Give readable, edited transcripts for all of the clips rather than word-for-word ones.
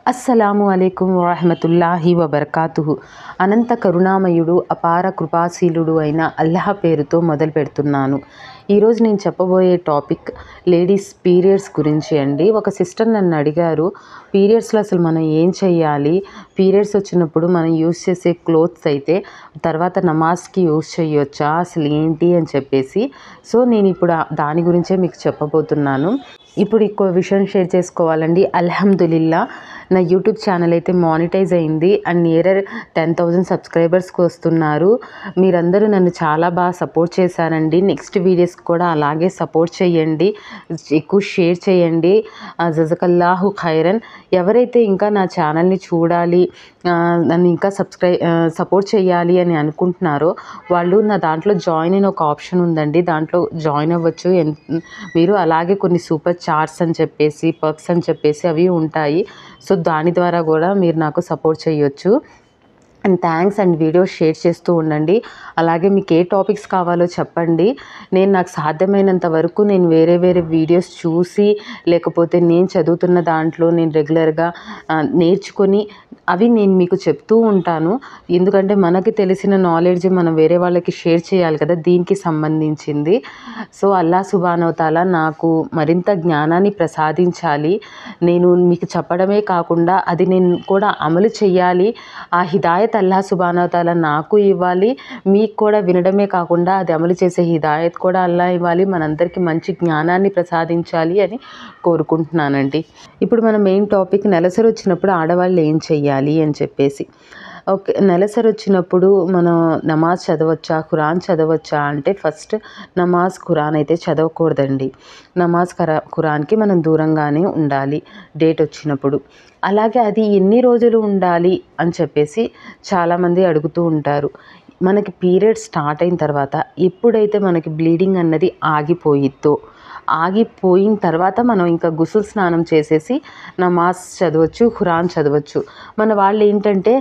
అస్సలాము అలైకుం వరహమతుల్లాహి వబర్కాతుహు. అనంత కరుణామయుడు అపార కృపాశీలుడు అయిన అల్లాహ్ పేరుతో మొదలు పెడుతున్నాను. ఈరోజు నేను చెప్పబోయే టాపిక్ లేడీస్ పీరియడ్స్ గురించి అండి. ఒక సిస్టర్ నన్ను అడిగారు, పీరియడ్స్లో అసలు మనం ఏం చేయాలి, పీరియడ్స్ వచ్చినప్పుడు మనం యూస్ చేసే క్లోత్స్ అయితే తర్వాత నమాజ్కి యూస్ చేయొచ్చా, అసలు ఏంటి అని చెప్పేసి. సో నేను ఇప్పుడు దాని గురించే మీకు చెప్పబోతున్నాను. ఇప్పుడు ఇంకో విషయం షేర్ చేసుకోవాలండి. అల్హమ్దులిల్లా నా యూట్యూబ్ ఛానల్ అయితే మానిటైజ్ అయింది అండ్ నియర్ 10,000 సబ్స్క్రైబర్స్కి వస్తున్నారు. మీరందరూ నన్ను చాలా బాగా సపోర్ట్ చేశారండి. నెక్స్ట్ వీడియోస్కి కూడా అలాగే సపోర్ట్ చేయండి, ఎక్కువ షేర్ చేయండి. జజకల్లాహు ఖైరన్. ఎవరైతే ఇంకా నా ఛానల్ని చూడాలి, నన్ను ఇంకా సపోర్ట్ చేయాలి అని అనుకుంటున్నారో వాళ్ళు నా దాంట్లో జాయిన్ అయిన ఒక ఆప్షన్ ఉందండి, దాంట్లో జాయిన్ అవ్వచ్చు మీరు. అలాగే కొన్ని సూపర్ చార్ట్స్ అని చెప్పేసి, పర్క్స్ అని చెప్పేసి అవి ఉంటాయి. సో దాని ద్వారా కూడా మీరు నాకు సపోర్ట్ చేయొచ్చు. And thanks. And videos share చేస్తూ ఉండండి. అలాగే మీకు ఏ టాపిక్స్ కావాలో చెప్పండి. నేను నాకు సాధ్యమైనంత వరకు నేను వేరే వీడియోస్ చూసి, లేకపోతే నేను చదువుతున్న దాంట్లో నేను రెగ్యులర్గా నేర్చుకొని అవి నేను మీకు చెప్తూ ఉంటాను. ఎందుకంటే మనకి తెలిసిన నాలెడ్జ్ మనం వేరే వాళ్ళకి షేర్ చేయాలి కదా, దీనికి సంబంధించింది. సో అల్లా సుబ్హానహు తఆలా నాకు మరింత జ్ఞానాన్ని ప్రసాదించాలి. నేను మీకు చెప్పడమే కాకుండా అది నేను కూడా అమలు చేయాలి. ఆ హిదాయత్ అల్లా సుబ్హానహు తఆలా నాకు ఇవ్వాలి. మీకు కూడా వినడమే కాకుండా అది అమలు చేసే హిదాయత్ కూడా అల్లా ఇవ్వాలి. మనందరికీ మంచి జ్ఞానాన్ని ప్రసాదించాలి అని కోరుకుంటున్నానండి. ఇప్పుడు మన మెయిన్ టాపిక్ నెలసరి వచ్చినప్పుడు ఆడవాళ్ళు ఏం చెయ్యాలి అని చెప్పేసి. ఓకే, నెలసరి వచ్చినప్పుడు మనం నమాజ్ చదవచ్చా, ఖురాన్ చదవచ్చా అంటే ఫస్ట్ నమాజ్ ఖురాన్ అయితే చదవకూడదండి. నమాజ్ ఖురాన్కి మనం దూరంగానే ఉండాలి డేట్ వచ్చినప్పుడు. అలాగే అది ఎన్ని రోజులు ఉండాలి అని చెప్పేసి చాలామంది అడుగుతూ ఉంటారు. మనకి పీరియడ్ స్టార్ట్ అయిన తర్వాత ఎప్పుడైతే మనకి బ్లీడింగ్ అన్నది ఆగిపోయిన తర్వాత మనం ఇంకా గుసుల్ స్నానం చేసేసి నమాజ్ చదవచ్చు, ఖురాన్ చదవచ్చు. మన వాళ్ళు ఏంటంటే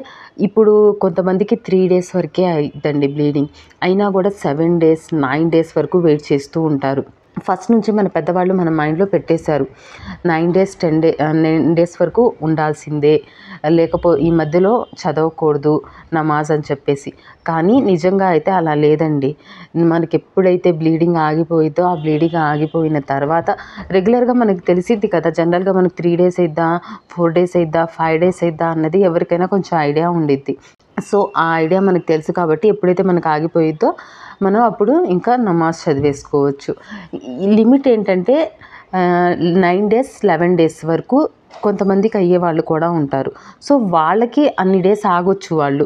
ఇప్పుడు కొంతమందికి 3 days వరకే అవుతుందండి బ్లీడింగ్, అయినా కూడా 7 days 9 days వరకు వెయిట్ చేస్తూ ఉంటారు. ఫస్ట్ నుంచి మన పెద్దవాళ్ళు మన మైండ్లో పెట్టేశారు 9 days 10 days వరకు ఉండాల్సిందే, ఈ మధ్యలో చదవకూడదు నమాజ్ అని చెప్పేసి. కానీ నిజంగా అయితే అలా లేదండి. మనకి ఎప్పుడైతే బ్లీడింగ్ ఆగిపోయిందో ఆ బ్లీడింగ్ ఆగిపోయిన తర్వాత రెగ్యులర్గా మనకి తెలిసిద్ది కదా, జనరల్గా మనకు 3 days అయిద్దా, 4 days అయిద్దా, 5 days అయిద్దా అన్నది ఎవరికైనా కొంచెం ఐడియా ఉండిద్ది. సో ఆ ఐడియా మనకు తెలుసు కాబట్టి ఎప్పుడైతే మనకు ఆగిపోయిద్దో మనం అప్పుడు ఇంకా నమాజ్ చదివేసుకోవచ్చు. లిమిట్ ఏంటంటే 9 days 11 days వరకు కొంతమందికి అయ్యే వాళ్ళు కూడా ఉంటారు. సో వాళ్ళకి అన్ని డేస్ ఆగొచ్చు వాళ్ళు.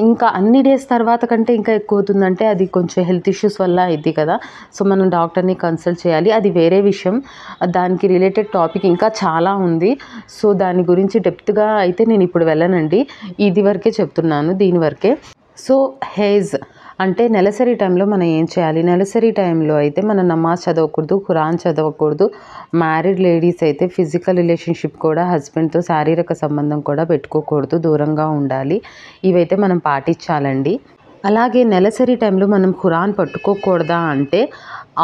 ఇంకా అన్ని డేస్ తర్వాత కంటే ఇంకా ఎక్కువ అవుతుందంటే అది కొంచెం హెల్త్ ఇష్యూస్ వల్ల అయింది కదా. సో మనం డాక్టర్ని కన్సల్ట్ చేయాలి, అది వేరే విషయం. దానికి రిలేటెడ్ టాపిక్ ఇంకా చాలా ఉంది. సో దాని గురించి డెప్త్గా అయితే నేను ఇప్పుడు వెళ్ళనండి, ఇది వరకే చెప్తున్నాను, దీని వరకే. సో హేజ్ అంటే నెలసరి టైంలో మనం ఏం చేయాలి? నెలసరి టైంలో అయితే మనం నమాజ్ చదవకూడదు, ఖురాన్ చదవకూడదు. మ్యారీడ్ లేడీస్ అయితే ఫిజికల్ రిలేషన్షిప్ కూడా హస్బెండ్తో శారీరక సంబంధం కూడా పెట్టుకోకూడదు, దూరంగా ఉండాలి. ఇవైతే మనం పాటించాలండి. అలాగే నెలసరి టైంలో మనం ఖురాన్ పట్టుకోకూడదా అంటే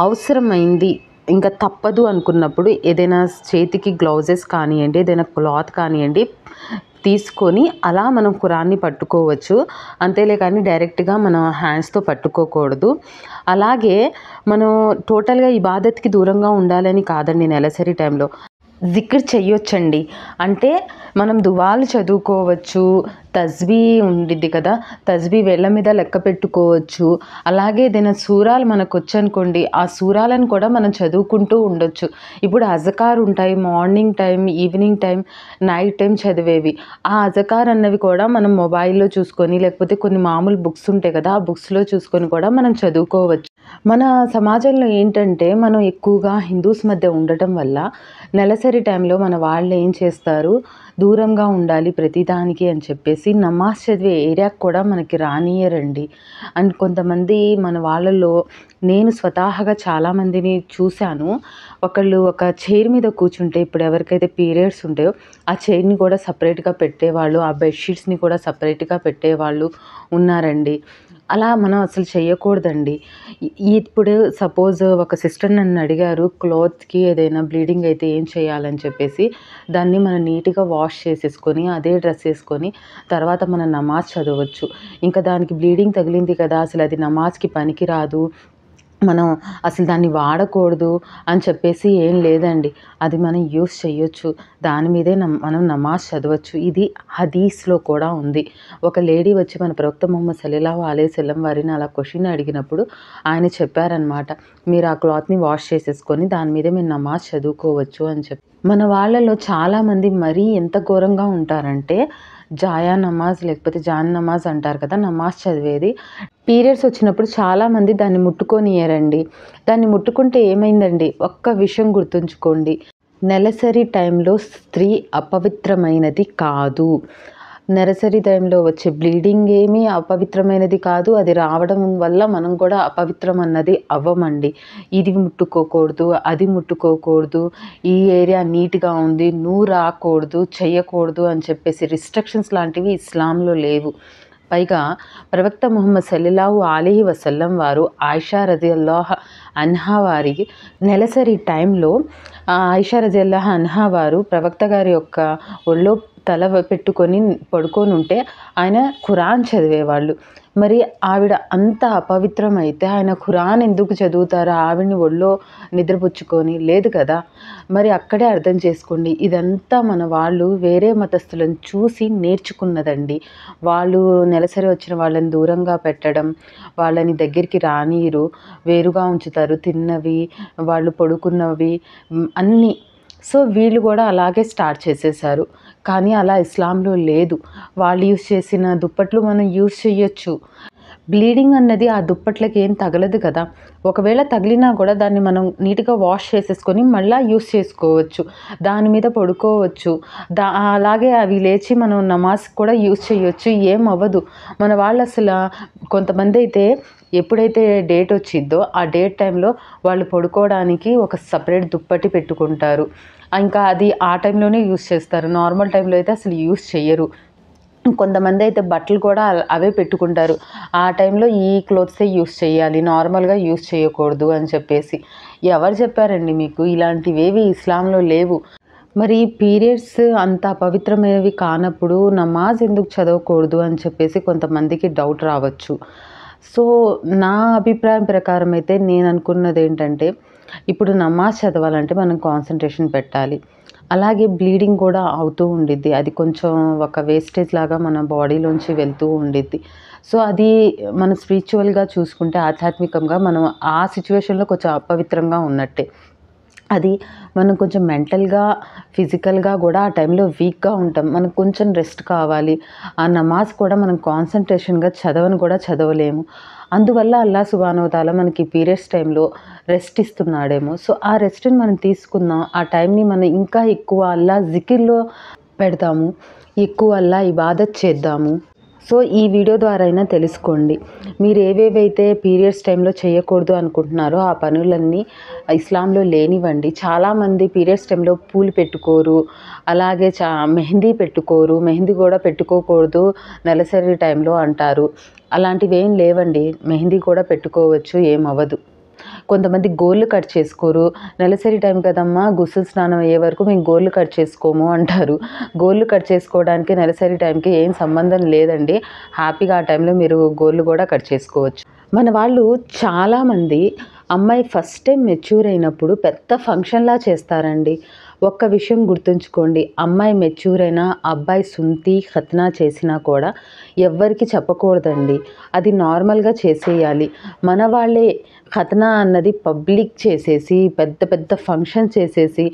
అవసరమైంది, ఇంకా తప్పదు అనుకున్నప్పుడు ఏదైనా చేతికి గ్లౌజెస్ కానివ్వండి, ఏదైనా క్లాత్ కానివ్వండి తీసుకొని అలా మనం ఖురాన్ని పట్టుకోవచ్చు. అంతేలే కానీ డైరెక్ట్గా మనం హ్యాండ్స్తో పట్టుకోకూడదు. అలాగే మనం టోటల్గా ఇబాదత్కి దూరంగా ఉండాలని కాదండి. నెలసరి టైంలో జిక్ర్ చెయ్యొచ్చండి. అంటే మనం దువాలు చదువుకోవచ్చు, తస్బీ ఉండిద్ది కదా, తస్బీ వేళ్ళ మీద లెక్క పెట్టుకోవచ్చు. అలాగే ఏదైనా సూరాలు మనకు వచ్చనుకోండి, ఆ సూరాలను కూడా మనం చదువుకుంటూ ఉండొచ్చు. ఇప్పుడు అజకార్ ఉంటాయి, morning time, evening time, night time చదివేవి. ఆ అజకార్ అన్నవి కూడా మనం మొబైల్లో చూసుకొని, లేకపోతే కొన్ని మామూలు బుక్స్ ఉంటాయి కదా, ఆ బుక్స్లో చూసుకొని కూడా మనం చదువుకోవచ్చు. మన సమాజంలో ఏంటంటే మనం ఎక్కువగా హిందూస్ మధ్య ఉండటం వల్ల నెలసరి టైంలో మన వాళ్ళు ఏం చేస్తారు, దూరంగా ఉండాలి ప్రతిదానికి అని చెప్పేసి నమాజ్ చదివే ఏరియాకి కూడా మనకి రానియరండి. అండ్ కొంతమంది మన వాళ్ళలో నేను స్వతహాగా చాలామందిని చూశాను. ఒకళ్ళు ఒక చైర్ మీద కూర్చుంటే ఇప్పుడు ఎవరికైతే పీరియడ్స్ ఉంటాయో ఆ చైర్‌ని కూడా సెపరేట్‌గా పెట్టేవాళ్ళు. ఆ బెడ్‌షీట్స్‌ని కూడా సెపరేట్‌గా పెట్టేవాళ్ళు ఉన్నారండి. అలా మనం అసలు చేయకూడదండి. ఇప్పుడు సపోజ్ ఒక సిస్టర్ నన్ను అడిగారు క్లాత్‌కి ఏదైనా బ్లీడింగ్ అయితే ఏం చేయాలని చెప్పేసి. దాన్ని మనం నీట్‌గా వాష్ చేసేసుకొని అదే డ్రెస్ ఏసుకొని తర్వాత మనం నమాజ్ చదవచ్చు. ఇంకా దానికి బ్లీడింగ్ తగిలింది కదా! అసలు అది నమాజ్‌కి పనికిరాదు. మనం అసలు దాన్ని వాడకూడదు అని చెప్పేసి ఏం లేదండి. అది మనం యూజ్ చెయ్యొచ్చు. దాని మీదే మనం నమాజ్ చదవచ్చు. ఇది హదీస్‌లో కూడా ఉంది. ఒక లేడీ వచ్చి మన ప్రవక్త ముహమ్మద్ సల్లల్లాహు అలైహి వసల్లం వారిని అలా క్వెషన్ అడిగినప్పుడు ఆయన చెప్పారనమాట. మీరు ఆ క్లాత్‌ని వాష్ చేసేసుకొని దాని మీదే మీరు నమాజ్ చదువుకోవచ్చు అని చెప్పి. మన వాళ్ళలో చాలామంది మరీ ఎంత ఘోరంగా ఉంటారంటే జాయా నమాజ్ లేకపోతే జాన్ నమాజ్ అంటారు కదా! నమాజ్ చదివేది. పీరియడ్స్ వచ్చినప్పుడు చాలామంది దాన్ని ముట్టుకోనియ్యరండి. దాన్ని ముట్టుకుంటే ఏమైందండి? ఒక్క విషయం గుర్తుంచుకోండి. నెలసరి టైంలో స్త్రీ అపవిత్రమైనది కాదు. నెలసరి టైంలో వచ్చే బ్లీడింగ్ ఏమీ అపవిత్రమైనది కాదు. అది రావడం వల్ల మనం కూడా అపవిత్రం అన్నది అవ్వమండి. ఇది ముట్టుకోకూడదు, అది ముట్టుకోకూడదు, ఈ ఏరియా నీట్‌గా ఉంది, నువ్వు రాకూడదు, చెయ్యకూడదు అని చెప్పేసి రిస్ట్రిక్షన్స్ లాంటివి ఇస్లాంలో లేవు. పైగా ప్రవక్త ముహమ్మద్ సల్లల్లాహు అలైహి వసల్లం వారు ఆయిషా రజియల్లాహు అన్హా వారికి నెలసరి టైంలో ఆయిషా రజియల్లాహు అన్హా వారు ప్రవక్త గారి యొక్క ఒళ్ళో తల పెట్టుకొని పడుకొనుంటే ఆయన ఖురాన్ చదివేవాళ్ళు. మరి ఆవిడ అంత అపవిత్రమైతే ఆయన ఖురాన్ ఎందుకు చదువుతారు ఆవిడని ఒళ్ళో నిద్రపుచ్చుకొని? లేదు కదా! మరి అక్కడే అర్థం చేసుకోండి. ఇదంతా మన వాళ్ళు వేరే మతస్థులను చూసి నేర్చుకున్నదండి. వాళ్ళు నెలసరి వచ్చిన వాళ్ళని దూరంగా పెట్టడం, వాళ్ళని దగ్గరికి రానీయరు, వేరుగా ఉంచుతారు. తిన్నవి, వాళ్ళు పడుకున్నవి అన్నీ. సో, వీళ్ళు కూడా అలాగే స్టార్ట్ చేసేసారు. కానీ అలా ఇస్లాంలో లేదు. వాళ్ళు యూజ్ చేసిన దుప్పట్లు మనం యూజ్ చెయ్యొచ్చు. బ్లీడింగ్ అన్నది ఆ దుప్పట్లకి ఏం తగలదు కదా! ఒకవేళ తగిలినా కూడా దాన్ని మనం నీట్‌గా వాష్ చేసేసుకొని మళ్ళా యూజ్ చేసుకోవచ్చు. దాని మీద పడుకోవచ్చు. అలాగే అవి లేచి మనం నమాజ్‌కి కూడా యూజ్ చేయొచ్చు. ఏం అవ్వదు. మన వాళ్ళసల కొంతమందైతే ఎప్పుడైతే డేట్ వచ్చిద్దో ఆ డేట్ టైంలో వాళ్ళు పడుకోవడానికి ఒక సెపరేట్ దుప్పటి పెట్టుకుంటారు. ఇంకా అది ఆ టైంలోనే యూజ్ చేస్తారు. నార్మల్ టైంలో అయితే అసలు యూజ్ చెయ్యరు. కొంతమందైతే బట్టలు కూడా అవే పెట్టుకుంటారు. ఆ టైంలో ఈ క్లోత్సే యూజ్ చేయాలి. నార్మల్‌గా యూజ్ చేయకూడదు అని చెప్పేసి. ఎవరు చెప్పారండి మీకు? ఇలాంటివేవి ఇస్లాంలో లేవు. మరి పీరియడ్స్ అంత అపవిత్రమైనవి కానప్పుడు నమాజ్ ఎందుకు చదవకూడదు అని చెప్పేసి కొంతమందికి డౌట్ రావచ్చు. సో, నా అభిప్రాయం ప్రకారం అయితే నేననుకున్నదేంటంటే, ఇప్పుడు నమాజ్ చదవాలంటే మనం కాన్సంట్రేషన్ పెట్టాలి. అలాగే బ్లీడింగ్ కూడా అవుతూ ఉండిద్ది. అది కొంచెం ఒక వేస్టేజ్ లాగా మన బాడీలోంచి వెళ్తూ ఉండిద్ది. సో, అది మనం స్పిరిచ్యువల్‌గా చూసుకుంటే ఆధ్యాత్మికంగా మనం ఆ సిట్యుయేషన్‌లో కొంచెం అపవిత్రంగా ఉన్నట్టే. అది మనం కొంచెం మెంటల్‌గా, ఫిజికల్‌గా గూడా ఆ టైంలో వీక్‌గా ఉంటాం. మనకు కొంచెం రెస్ట్ కావాలి. ఆ నమాజ్ కూడా మనం కాన్సంట్రేషన్‌గా చదవను కూడా చదవలేము. అందువల్ల అల్లాహ్ సుబ్హానహు వ తఆలా మనకి పీరియడ్స్ టైంలో రెస్ట్ ఇస్తున్నాడేమో. సో, ఆ రెస్ట్‌ని మనం తీసుకుందాం. ఆ టైంని మనం ఇంకా ఎక్కువ అల్లాహ్ జికిర్‌లో పెడదాము. ఎక్కువ అల్లాహ్ ఇబాదత్ చేద్దాము. సో, ఈ వీడియో ద్వారా అయినా తెలుసుకోండి. మీరు ఏవేవైతే పీరియడ్స్ టైంలో చేయకూడదు అనుకుంటున్నారో ఆ పనులన్నీ ఇస్లాంలో లేనివండి. చాలామంది పీరియడ్స్ టైంలో పూలు పెట్టుకోరు. అలాగే మెహందీ పెట్టుకోరు. మెహందీ కూడా పెట్టుకోకూడదు నెలసరి టైంలో అంటారు. అలాంటివేం లేవండి. మెహందీ కూడా పెట్టుకోవచ్చు. ఏమవ్వదు. కొంతమంది గోర్లు కట్ చేసుకోరు. నెలసరి టైం కదమ్మా! గుస్సల్ స్నానం అయ్యే వరకు మేము గోర్లు కట్ చేసుకోము అంటారు. గోర్లు కట్ చేసుకోవడానికి నెలసరి టైంకి ఏం సంబంధం లేదండి. హ్యాపీగా ఆ టైంలో మీరు గోర్లు కూడా కట్ చేసుకోవచ్చు. మన వాళ్ళు చాలామంది అమ్మాయి ఫస్ట్ టైం మెచ్యూర్ అయినప్పుడు పెద్ద ఫంక్షన్‌లా చేస్తారండి. ఒక్క విషయం గుర్తుంచుకోండి. అమ్మాయి మెచ్యూర్ అయినా, అబ్బాయి సుంతి, ఖత్నా చేసినా కూడా ఎవ్వరికీ చెప్పకూడదండి. అది నార్మల్‌గా చేసేయాలి. మన వాళ్ళే ఖత్నా అన్నది పబ్లిక్ చేసేసి, పెద్ద పెద్ద ఫంక్షన్ చేసేసి,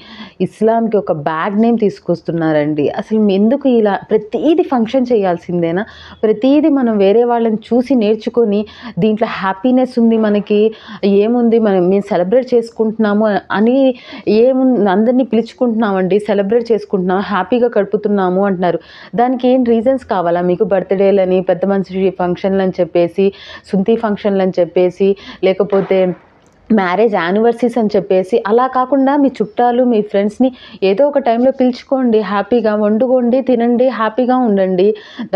ఇస్లాంకి ఒక బ్యాడ్ నేమ్ తీసుకొస్తున్నారండి. అసలు ఎందుకు ఇలా ప్రతీది ఫంక్షన్ చేయాల్సిందేనా? ప్రతీది మనం వేరే వాళ్ళని చూసి నేర్చుకొని, దీంట్లో హ్యాపీనెస్ ఉంది మనకి, ఏముంది మేము సెలబ్రేట్ చేసుకుంటున్నాము అని అందరిని పిలుచుకుంటున్నామండి, సెలబ్రేట్ చేసుకుంటున్నాం, హ్యాపీగా గడుపుతున్నాము అంటున్నారు. దానికి ఏం రీజన్స్ కావాలా మీకు? బర్త్‌డేలని, పెద్ద మనిషి ఫంక్షన్‌లని చెప్పేసి, సుంతి ఫంక్షన్‌లని చెప్పేసి, లేకపోతే లేకపోతే మ్యారేజ్ యానివర్సరీస్ అని చెప్పేసి అలా కాకుండా మీ చుట్టాలు మీ ఫ్రెండ్స్ని ఏదో ఒక టైంలో పిలుచుకోండి, హ్యాపీగా వండుకోండి, తినండి, హ్యాపీగా ఉండండి.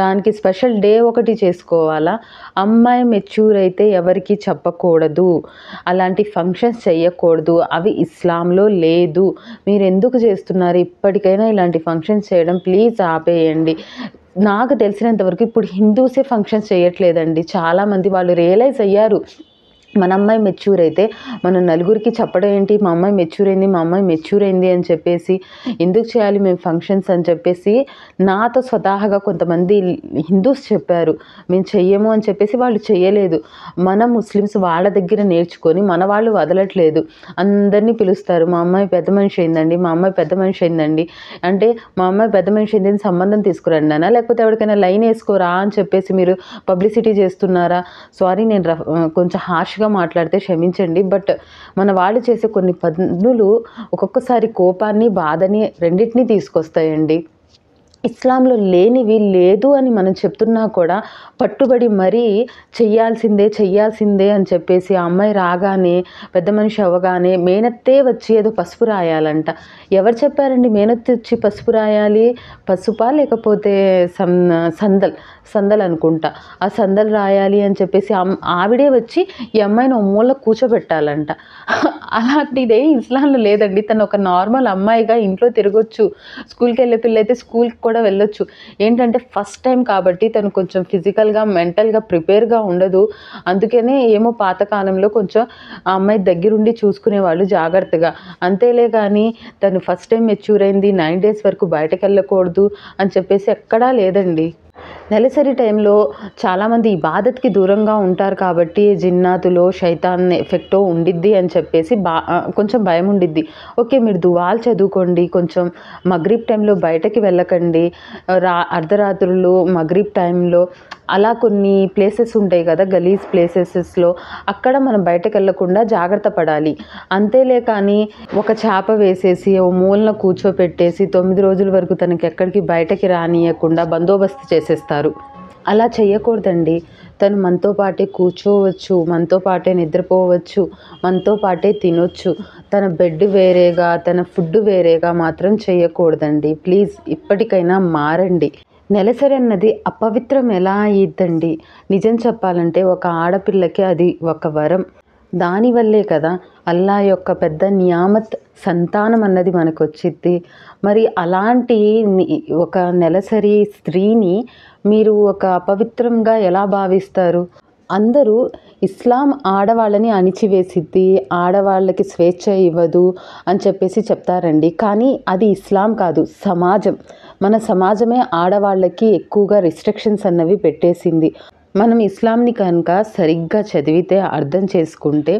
దానికి స్పెషల్ డే ఒకటి చేసుకోవాలా? అమ్మాయి మెచ్యూర్ అయితే ఎవరికి చెప్పకూడదు, అలాంటి ఫంక్షన్స్ చేయకూడదు, అవి ఇస్లాంలో లేదు. మీరు ఎందుకు చేస్తున్నారు? ఇప్పటికైనా ఇలాంటి ఫంక్షన్స్ చేయడం ప్లీజ్ ఆపేయండి. నాకు తెలిసినంతవరకు ఇప్పుడు హిందూసే ఫంక్షన్స్ చేయట్లేదండి. చాలామంది వాళ్ళు రియలైజ్ అయ్యారు, మన అమ్మాయి మెచ్యూర్ అయితే మనం నలుగురికి చెప్పడం ఏంటి, మా అమ్మాయి మెచ్యూర్ అయింది, మా అమ్మాయి మెచ్యూర్ అయింది అని చెప్పేసి ఎందుకు చేయాలి మేము ఫంక్షన్స్ అని చెప్పేసి నాతో స్వతహాగా కొంతమంది హిందూస్ చెప్పారు. మేము చెయ్యము అని చెప్పేసి వాళ్ళు చేయలేదు. మన ముస్లిమ్స్ వాళ్ళ దగ్గర నేర్చుకొని మన వాళ్ళు వదలట్లేదు. అందరినీ పిలుస్తారు, మా అమ్మాయి పెద్ద మనిషి అయిందండి, మా అమ్మాయి పెద్ద మనిషి అయిందండి అంటే మా అమ్మాయి పెద్ద మనిషి అయింది సంబంధం తీసుకురండి అనా, లేకపోతే ఎవరికైనా లైన్ వేసుకోరా అని చెప్పేసి మీరు పబ్లిసిటీ చేస్తున్నారా? సారీ, నేను కొంచెం హార్ష్గా మాట్లాడితే క్షమించండి. బట్ మన వాళ్ళు చేసే కొన్ని పనులు ఒక్కొక్కసారి కోపాన్ని, బాధని రెండింటినీ తీసుకొస్తాయండి. ఇస్లాంలో లేనివి లేదు అని మనం చెప్తున్నా కూడా పట్టుబడి మరీ చెయ్యాల్సిందే అని చెప్పేసి ఆ అమ్మాయి రాగానే పెద్ద మనిషి అవ్వగానే మేనత్తే వచ్చి ఏదో పసుపు రాయాలంట. ఎవరు చెప్పారండి మేనత్తి వచ్చి పసుపు రాయాలి? పసుపా లేకపోతే సందల్ అనుకుంటా. ఆ సందలు రాయాలి అని చెప్పేసి ఆవిడే వచ్చి ఈ అమ్మాయిని ఓ మూల కూర్చోబెట్టాలంట. అలాంటిదే ఇస్లాంలో లేదండి. తను ఒక నార్మల్ అమ్మాయిగా ఇంట్లో తిరగొచ్చు, స్కూల్కి వెళ్ళే పిల్ల అయితే స్కూల్కి కూడా వెళ్ళొచ్చు. ఏంటంటే ఫస్ట్ టైం కాబట్టి తను కొంచెం ఫిజికల్గా మెంటల్గా ప్రిపేర్గా ఉండదు. అందుకనే ఏమో పాతకాలంలో కొంచెం ఆ అమ్మాయి దగ్గరుండి చూసుకునేవాళ్ళు జాగ్రత్తగా. అంతేలే కానీ తను ఫస్ట్ టైం మెచ్యూర్ అయింది, 9 days వరకు బయటకు వెళ్ళకూడదు అని చెప్పేసి ఎక్కడా లేదండి. నెలసరి టైంలో చాలామంది ఇబాదత్కి దూరంగా ఉంటారు కాబట్టి జిన్నాతులో శైతాన్ ఎఫెక్టో ఉండిద్ది అని చెప్పేసి కొంచెం భయం ఉండిద్ది. ఓకే, మీరు దువాలు చదువుకోండి, కొంచెం మగ్రిబ్ టైంలో బయటకి వెళ్ళకండి. అర్ధరాత్రులు మగ్రిబ్ టైంలో అలా కొన్ని ప్లేసెస్ ఉంటాయి కదా, గలీజ్ ప్లేసెస్లో, అక్కడ మనం బయటకు వెళ్ళకుండా జాగ్రత్త పడాలి. అంతేలే కానీ ఒక చేప వేసేసి ఓ మూలన కూర్చోపెట్టేసి 9 రోజుల వరకు తనకి ఎక్కడికి బయటకి రానియకుండా బందోబస్తు చేసేస్తారు. అలా చేయకూడదండి. తను మనతో పాటే కూర్చోవచ్చు, మనతో పాటే నిద్రపోవచ్చు, మనతో పాటే తినొచ్చు. తన బెడ్ వేరేగా, తన ఫుడ్ వేరేగా మాత్రం చేయకూడదండి. ప్లీజ్ ఇప్పటికైనా మారండి. నెలసరి అన్నది అపవిత్రం ఎలా అయ్యిద్దండి? నిజం చెప్పాలంటే ఒక ఆడపిల్లకి అది ఒక వరం. దానివల్లే కదా అల్లా యొక్క పెద్ద నియామత్ సంతానం అన్నది మనకు వచ్చిద్ది. మరి అలాంటి ఒక నెలసరి స్త్రీని మీరు ఒక అపవిత్రంగా ఎలా భావిస్తారు? అందరూ ఇస్లాం ఆడవాళ్ళని అణిచివేసిద్ది, ఆడవాళ్ళకి స్వేచ్ఛ ఇవ్వదు అని చెప్పేసి చెప్తారండి. కానీ అది ఇస్లాం కాదు, సమాజం. మన సమాజమే ఆడవాళ్ళకి ఎక్కువగా రిస్ట్రిక్షన్స్ అన్నవి పెట్టేసింది. మనం ఇస్లాంని కనుక సరిగ్గా చదివితే, అర్థం చేసుకుంటే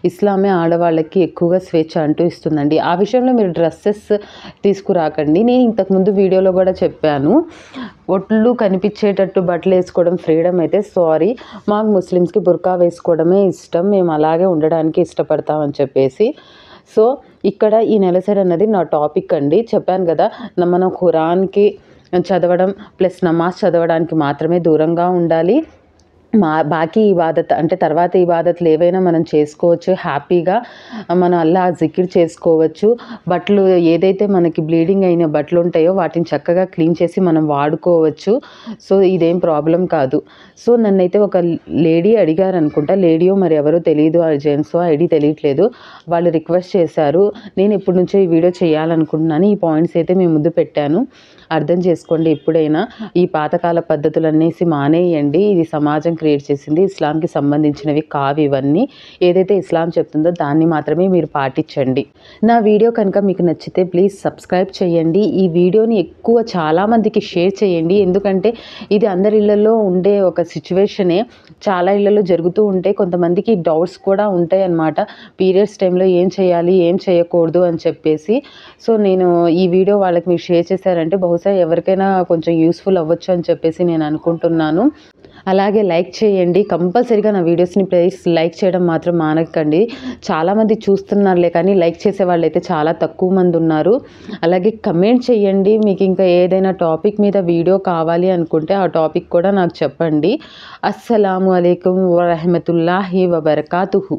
ఇస్లామే ఆడవాళ్ళకి ఎక్కువగా స్వేచ్ఛ అంటూ ఇస్తుందండి. ఆ విషయంలో మీరు డ్రెస్సెస్ తీసుకురాకండి. నేను ఇంతకుముందు వీడియోలో కూడా చెప్పాను, ఒళ్ళు కనిపించేటట్టు బట్టలు వేసుకోవడం ఫ్రీడమ్ అయితే సారీ, మాకు ముస్లిమ్స్కి బుర్కా వేసుకోవడమే ఇష్టం, మేము అలాగే ఉండడానికి ఇష్టపడతామని చెప్పేసి. సో ఇక్కడ ఈ నెలసరి అన్నది నా టాపిక్ అండి. చెప్పాను కదా, మనం ఖురాన్కి చదవడం ప్లస్ నమాజ్ చదవడానికి మాత్రమే దూరంగా ఉండాలి. బాకీ ఇబాదత్ అంటే తర్వాత ఇబాదత్లు ఏవైనా మనం చేసుకోవచ్చు హ్యాపీగా. మనం అల్లా జికిర్ చేసుకోవచ్చు. బట్టలు ఏదైతే మనకి బ్లీడింగ్ అయిన బట్టలు ఉంటాయో వాటిని చక్కగా క్లీన్ చేసి మనం వాడుకోవచ్చు. సో ఇదేం ప్రాబ్లం కాదు. సో నన్నైతే ఒక లేడీ అడిగారు అనుకుంటా, లేడీయో మరి ఎవరో తెలియదు, జెంట్సో ఐడి తెలియట్లేదు, వాళ్ళు రిక్వెస్ట్ చేశారు. నేను ఇప్పటి నుంచో ఈ వీడియో చేయాలనుకుంటున్నాను. ఈ పాయింట్స్ అయితే మీ ముందు పెట్టాను, అర్థం చేసుకోండి. ఎప్పుడైనా ఈ పాతకాల పద్ధతులనేసి మానేయండి. ఇది సమాజం క్రియేట్ చేసింది, ఇస్లాంకి సంబంధించినవి కావు ఇవన్నీ. ఏదైతే ఇస్లాం చెప్తుందో దాన్ని మాత్రమే మీరు పాటించండి. నా వీడియో కనుక మీకు నచ్చితే ప్లీజ్ సబ్స్క్రైబ్ చేయండి. ఈ వీడియోని ఎక్కువ చాలామందికి షేర్ చేయండి. ఎందుకంటే ఇది అందరి ఇళ్లలో ఉండే ఒక సిచ్యువేషనే, చాలా ఇళ్లలో జరుగుతూ ఉంటాయి. కొంతమందికి డౌట్స్ కూడా ఉంటాయి అన్నమాట, పీరియడ్స్ టైంలో ఏం చేయాలి, ఏం చేయకూడదు అని చెప్పేసి. సో నేను ఈ వీడియో వాళ్ళకి మీరు షేర్ చేశారంటే బహుశా ఎవరికైనా కొంచెం యూస్ఫుల్ అవ్వచ్చు అని చెప్పేసి నేను అనుకుంటున్నాను. అలాగే లైక్ చేయండి, కంపల్సరీగా నా వీడియోస్ని ప్లీజ్ లైక్ చేయడం మాత్రం మానకండి. చాలామంది చూస్తున్నారులే కానీ లైక్ చేసే వాళ్ళు అయితే చాలా తక్కువ మంది ఉన్నారు. అలాగే కమెంట్ చేయండి, మీకు ఇంకా ఏదైనా టాపిక్ మీద వీడియో కావాలి అనుకుంటే ఆ టాపిక్ కూడా నాకు చెప్పండి. అస్సలాము అలైకుం వరహమతుల్లాహి వబర్కాతుహు.